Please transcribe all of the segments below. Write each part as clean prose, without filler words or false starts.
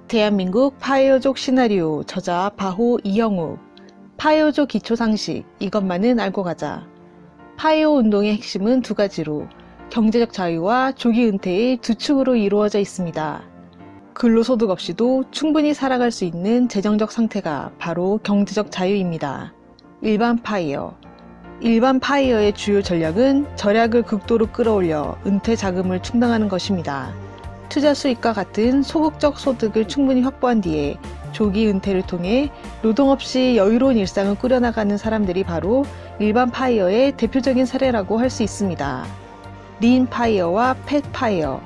대한민국 파이어족 시나리오 저자 바호 이영욱. 파이어족 기초상식 이것만은 알고 가자. 파이어 운동의 핵심은 두 가지로 경제적 자유와 조기 은퇴의 두 축으로 이루어져 있습니다. 근로소득 없이도 충분히 살아갈 수 있는 재정적 상태가 바로 경제적 자유입니다. 일반 파이어의 주요 전략은 절약을 극도로 끌어올려 은퇴 자금을 충당하는 것입니다. 투자 수익과 같은 소극적 소득을 충분히 확보한 뒤에 조기 은퇴를 통해 노동 없이 여유로운 일상을 꾸려나가는 사람들이 바로 일반 파이어의 대표적인 사례라고 할 수 있습니다. 린 파이어와 팻 파이어.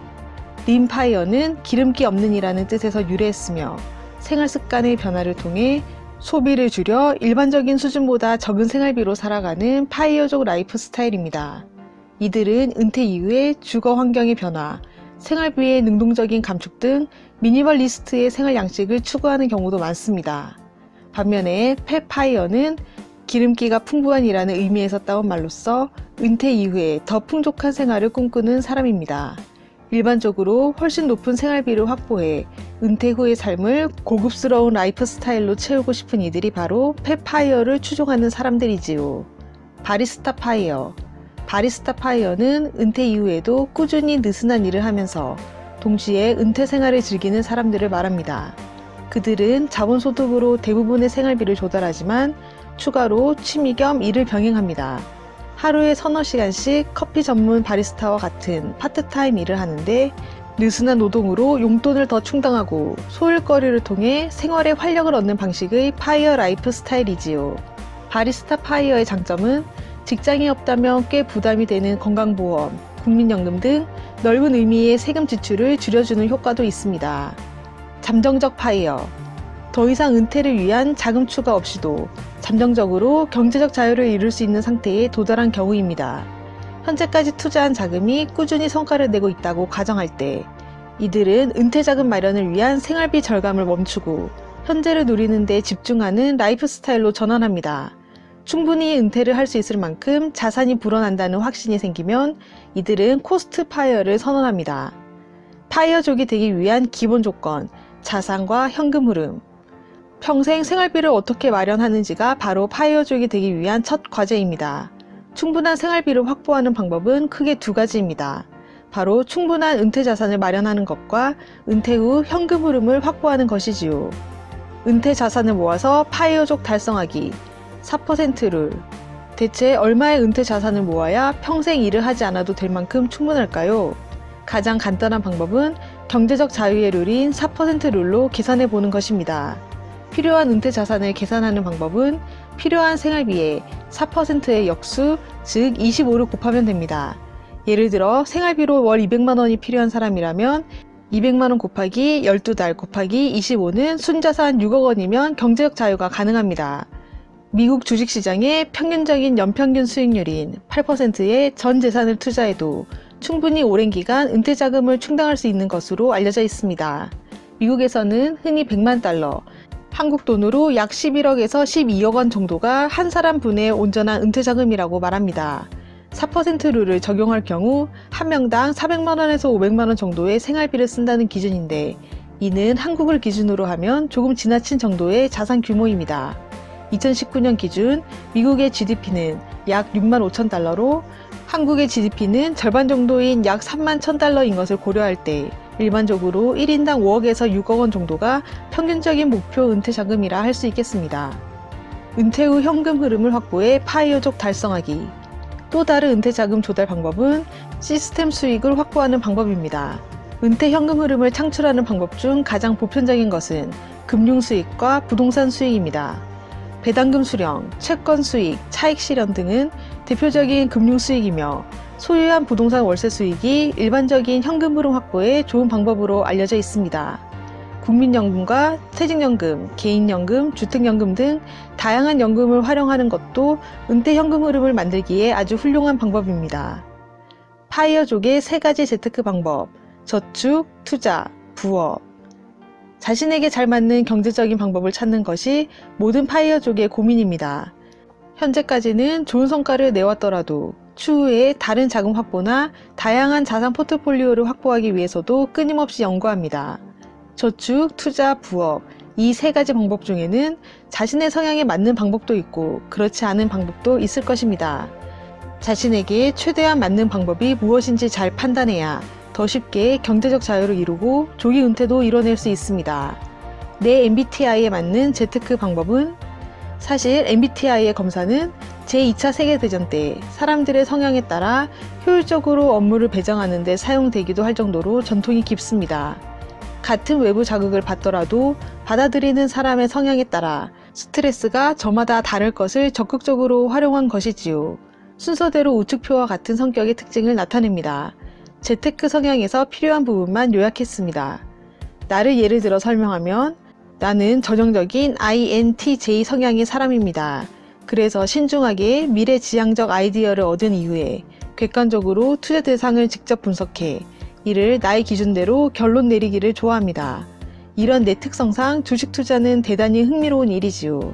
린 파이어는 기름기 없는 이라는 뜻에서 유래했으며 생활 습관의 변화를 통해 소비를 줄여 일반적인 수준보다 적은 생활비로 살아가는 파이어족 라이프 스타일입니다. 이들은 은퇴 이후에 주거 환경의 변화, 생활비의 능동적인 감축 등 미니멀리스트의 생활 양식을 추구하는 경우도 많습니다. 반면에 팻 파이어는 기름기가 풍부한 이라는 의미에서 따온 말로써 은퇴 이후에 더 풍족한 생활을 꿈꾸는 사람입니다. 일반적으로 훨씬 높은 생활비를 확보해 은퇴 후의 삶을 고급스러운 라이프 스타일로 채우고 싶은 이들이 바로 팻 파이어를 추종하는 사람들이지요. 바리스타 파이어. 바리스타 파이어는 은퇴 이후에도 꾸준히 느슨한 일을 하면서 동시에 은퇴 생활을 즐기는 사람들을 말합니다. 그들은 자본소득으로 대부분의 생활비를 조달하지만 추가로 취미 겸 일을 병행합니다. 하루에 서너 시간씩 커피 전문 바리스타와 같은 파트타임 일을 하는데 느슨한 노동으로 용돈을 더 충당하고 소일거리를 통해 생활에 활력을 얻는 방식의 파이어 라이프 스타일이지요. 바리스타 파이어의 장점은 직장이 없다면 꽤 부담이 되는 건강보험, 국민연금 등 넓은 의미의 세금 지출을 줄여주는 효과도 있습니다. 잠정적 파이어. 더 이상 은퇴를 위한 자금 추가 없이도 잠정적으로 경제적 자유를 이룰 수 있는 상태에 도달한 경우입니다. 현재까지 투자한 자금이 꾸준히 성과를 내고 있다고 가정할 때 이들은 은퇴 자금 마련을 위한 생활비 절감을 멈추고 현재를 누리는 데 집중하는 라이프 스타일로 전환합니다. 충분히 은퇴를 할 수 있을 만큼 자산이 불어난다는 확신이 생기면 이들은 코스트 파이어를 선언합니다. 파이어족이 되기 위한 기본 조건, 자산과 현금 흐름. 평생 생활비를 어떻게 마련하는지가 바로 파이어족이 되기 위한 첫 과제입니다. 충분한 생활비를 확보하는 방법은 크게 두 가지입니다. 바로 충분한 은퇴 자산을 마련하는 것과 은퇴 후 현금 흐름을 확보하는 것이지요. 은퇴 자산을 모아서 파이어족 달성하기. 4% 룰. 대체 얼마의 은퇴 자산을 모아야 평생 일을 하지 않아도 될 만큼 충분할까요? 가장 간단한 방법은 경제적 자유의 룰인 4% 룰로 계산해 보는 것입니다. 필요한 은퇴 자산을 계산하는 방법은 필요한 생활비의 4%의 역수, 즉 25를 곱하면 됩니다. 예를 들어 생활비로 월 200만원이 필요한 사람이라면 200만원 곱하기 12달 곱하기 25는 순자산 6억 원이면 경제적 자유가 가능합니다. 미국 주식시장의 평균적인 연평균 수익률인 8%의 전 재산을 투자해도 충분히 오랜 기간 은퇴 자금을 충당할 수 있는 것으로 알려져 있습니다. 미국에서는 흔히 100만 달러, 한국 돈으로 약 11억에서 12억 원 정도가 한 사람 분의 온전한 은퇴 자금이라고 말합니다. 4% 룰을 적용할 경우 한 명당 400만원에서 500만원 정도의 생활비를 쓴다는 기준인데 이는 한국을 기준으로 하면 조금 지나친 정도의 자산 규모입니다. 2019년 기준 미국의 GDP는 약 6만 5천 달러로 한국의 GDP는 절반 정도인 약 3만 1천 달러인 것을 고려할 때 일반적으로 1인당 5억에서 6억 원 정도가 평균적인 목표 은퇴 자금이라 할 수 있겠습니다. 은퇴 후 현금 흐름을 확보해 파이어족 달성하기. 또 다른 은퇴 자금 조달 방법은 시스템 수익을 확보하는 방법입니다. 은퇴 현금 흐름을 창출하는 방법 중 가장 보편적인 것은 금융 수익과 부동산 수익입니다. 배당금 수령, 채권 수익, 차익 실현 등은 대표적인 금융 수익이며 소유한 부동산 월세 수익이 일반적인 현금 흐름 확보에 좋은 방법으로 알려져 있습니다. 국민연금과 퇴직연금, 개인연금, 주택연금 등 다양한 연금을 활용하는 것도 은퇴 현금 흐름을 만들기에 아주 훌륭한 방법입니다. 파이어족의 세 가지 재테크 방법, 저축, 투자, 부업. 자신에게 잘 맞는 경제적인 방법을 찾는 것이 모든 파이어족의 고민입니다. 현재까지는 좋은 성과를 내왔더라도 추후에 다른 자금 확보나 다양한 자산 포트폴리오를 확보하기 위해서도 끊임없이 연구합니다. 저축, 투자, 부업, 이 세 가지 방법 중에는 자신의 성향에 맞는 방법도 있고 그렇지 않은 방법도 있을 것입니다. 자신에게 최대한 맞는 방법이 무엇인지 잘 판단해야 더 쉽게 경제적 자유를 이루고 조기 은퇴도 이뤄낼 수 있습니다. 내 MBTI에 맞는 재테크 방법은, 사실 MBTI의 검사는 제2차 세계대전 때 사람들의 성향에 따라 효율적으로 업무를 배정하는 데 사용되기도 할 정도로 전통이 깊습니다. 같은 외부 자극을 받더라도 받아들이는 사람의 성향에 따라 스트레스가 저마다 다를 것을 적극적으로 활용한 것이지요. 순서대로 우측표와 같은 성격의 특징을 나타냅니다. 재테크 성향에서 필요한 부분만 요약했습니다. 나를 예를 들어 설명하면, 나는 전형적인 INTJ 성향의 사람입니다. 그래서 신중하게 미래지향적 아이디어를 얻은 이후에 객관적으로 투자 대상을 직접 분석해 이를 나의 기준대로 결론 내리기를 좋아합니다. 이런 내 특성상 주식 투자는 대단히 흥미로운 일이지요.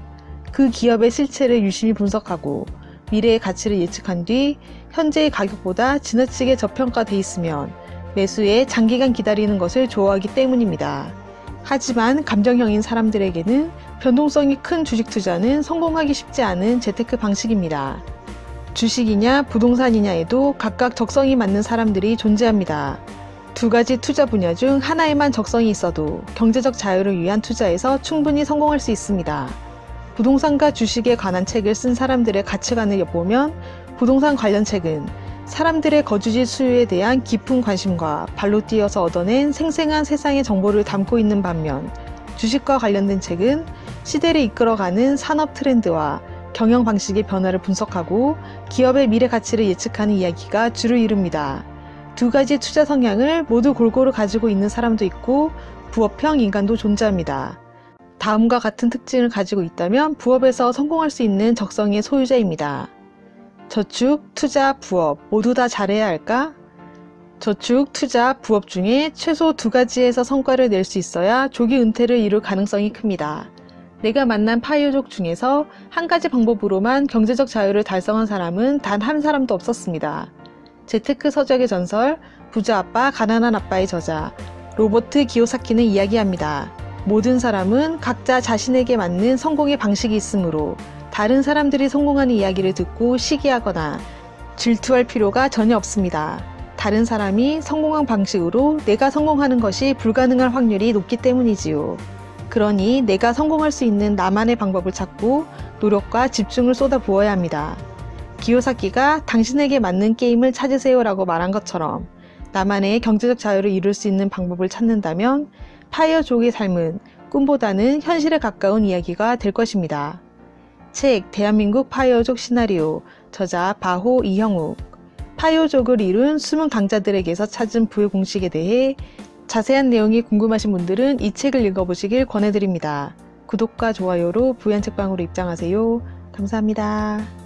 그 기업의 실체를 유심히 분석하고 미래의 가치를 예측한 뒤 현재의 가격보다 지나치게 저평가돼 있으면 매수에 장기간 기다리는 것을 좋아하기 때문입니다. 하지만 감정형인 사람들에게는 변동성이 큰 주식 투자는 성공하기 쉽지 않은 재테크 방식입니다. 주식이냐 부동산이냐에도 각각 적성이 맞는 사람들이 존재합니다. 두 가지 투자 분야 중 하나에만 적성이 있어도 경제적 자유를 위한 투자에서 충분히 성공할 수 있습니다. 부동산과 주식에 관한 책을 쓴 사람들의 가치관을 엿보면 부동산 관련 책은 사람들의 거주지 수요에 대한 깊은 관심과 발로 뛰어서 얻어낸 생생한 세상의 정보를 담고 있는 반면, 주식과 관련된 책은 시대를 이끌어가는 산업 트렌드와 경영 방식의 변화를 분석하고 기업의 미래 가치를 예측하는 이야기가 주를 이룹니다. 두 가지 투자 성향을 모두 골고루 가지고 있는 사람도 있고 부업형 인간도 존재합니다. 다음과 같은 특징을 가지고 있다면 부업에서 성공할 수 있는 적성의 소유자입니다. 저축, 투자, 부업 모두 다 잘해야 할까? 저축, 투자, 부업 중에 최소 두 가지에서 성과를 낼 수 있어야 조기 은퇴를 이룰 가능성이 큽니다. 내가 만난 파이어족 중에서 한 가지 방법으로만 경제적 자유를 달성한 사람은 단 한 사람도 없었습니다. 재테크 서적의 전설, 부자 아빠, 가난한 아빠의 저자 로버트 기요사키는 이야기합니다. 모든 사람은 각자 자신에게 맞는 성공의 방식이 있으므로 다른 사람들이 성공하는 이야기를 듣고 시기하거나 질투할 필요가 전혀 없습니다. 다른 사람이 성공한 방식으로 내가 성공하는 것이 불가능할 확률이 높기 때문이지요. 그러니 내가 성공할 수 있는 나만의 방법을 찾고 노력과 집중을 쏟아부어야 합니다. 기요사키가 당신에게 맞는 게임을 찾으세요 라고 말한 것처럼 나만의 경제적 자유를 이룰 수 있는 방법을 찾는다면 파이어족의 삶은 꿈보다는 현실에 가까운 이야기가 될 것입니다. 책 대한민국 파이어족 시나리오, 저자 바호 이형욱. 파이어족을 이룬 숨은 강자들에게서 찾은 부의 공식에 대해 자세한 내용이 궁금하신 분들은 이 책을 읽어보시길 권해드립니다. 구독과 좋아요로 부연 책방으로 입장하세요. 감사합니다.